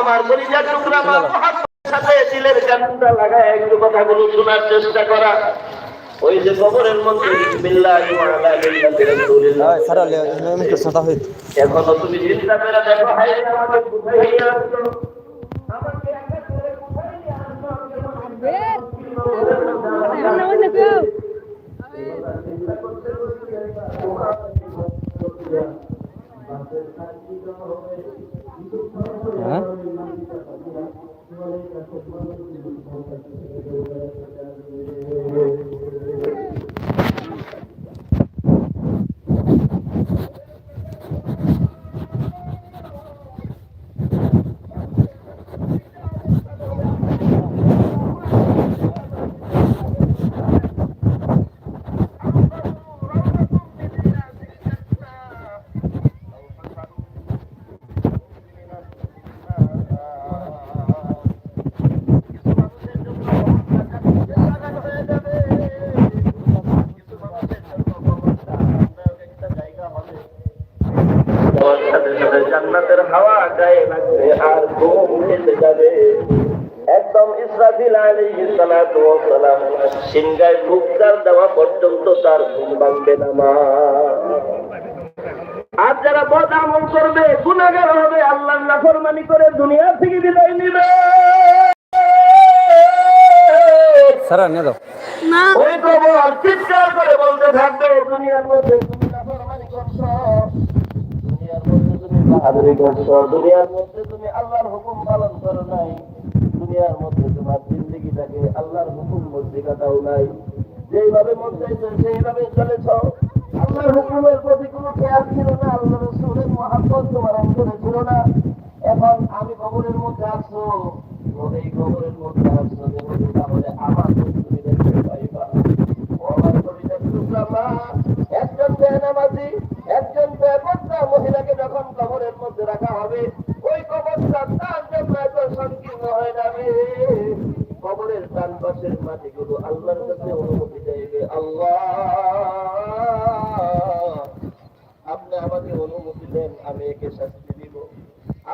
আমার পরিবার টুকরা মা মুহাম্মদের সাথে দিলের কানটা লাগায় একটু কথাগুলো শোনার চেষ্টা করা। ওই যে কবরের মধ্যে বিসমিল্লাহি ওয়া আলা মিল্লাতি রাসূলিল্লাহ এখনো তুমি চিন্তা করে দেখো, হায় আমাকে কোথায় নিয়ে আসছো, আমাকে একটা করে কোথায় নিয়ে আসছো, হ্যাঁ জান্নাতের হাওয়া গায়ে লাগবে আর ঘুম এসে যাবে। একদম ইসরাফিল আলাইহিস সালাতু ওয়াস সালাম সিংহায় ফুৎকার দেওয়া পর্যন্ত তার ঘুম ভাঙবে না। মা আর যারা বদ আমল করবে, গুনাহগার হবে, আল্লাহর নাফরমানি করে দুনিয়া থেকে বিদায় নিবে, সারা নিয়ে দাও না ওই কবর চিৎকার করে বলতে থাকবে, দুনিয়ার মধ্যে তুমি নাফরমানি করছো, দুনিয়ার মধ্যে তুমি বাহাদুরি করছো, দুনিয়ার মধ্যে তুমি আল্লাহর হুকুম পালন করো নাই, দুনিয়ার মধ্যে তোমার জিন্দেগিটাকে আল্লাহর হুকুম মধ্যে কাটাও নাই, যেইভাবে মন চাইছো সেইভাবে চলেছ, আল্লাহর হুকুমের প্রতি কোনো খেয়াল ছিল না, আল্লাহ রাসূলের মহব্বত তোমার অন্তরে ছিল না। এখন আমি কবরের মধ্যে আসছো, এই কবরের মধ্যে আসছো, তাহলে আমার তুমি দেখতে পাইবা। আমার পরিবার টুকরা মা, একজন বেনামাজি, একজন বেপরদা মহিলাকে যখন কবরের মধ্যে রাখা হবে, ওই কবরটা তার জন্য এত সংকীর্ণ হয়ে যাবে, কবরের ডান পাশের মাটিগুলো আল্লাহর কাছে অনুমতি চাইবে, আল্লাহ আপনি আমাকে অনুমতি দেন, আমি একে শাস্তি দিব।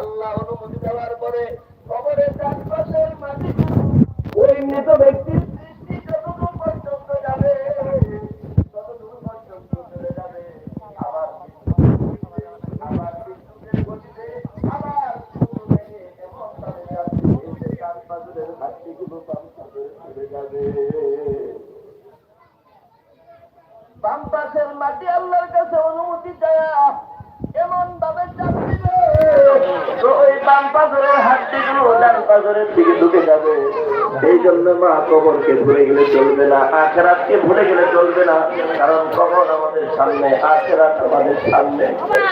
আল্লাহ অনুমতি দেওয়ার পরে কবরের ডান পাশের মাটিগুলো ওই মৃত ব্যক্তির দৃষ্টি যতদূর পর্যন্ত যাবে ততদূর পর্যন্ত চলে যাবে। আবার আবার বিদ্যুতের গতিতে আবার শুরু থেকে এমন ভাবে যাবে যে ডান পাশের হাতটিগুলো বাম পাশে চলে যাবে। বাম পাশের মাটি আল্লাহর কাছে অনুমতি দেয়া এমন ভাবে চাপ দিবে ওই বাম পাশের হাতটিগুলো ডান পাশের দিকে ঢুকে যাবে। এই জন্য মা কবরকে ভুলে গেলে চলবে না, আখিরাতকে ভুলে গেলে চলবে না, কারণ কবর আমাদের সামনে, আখিরাত আমাদের সামনে।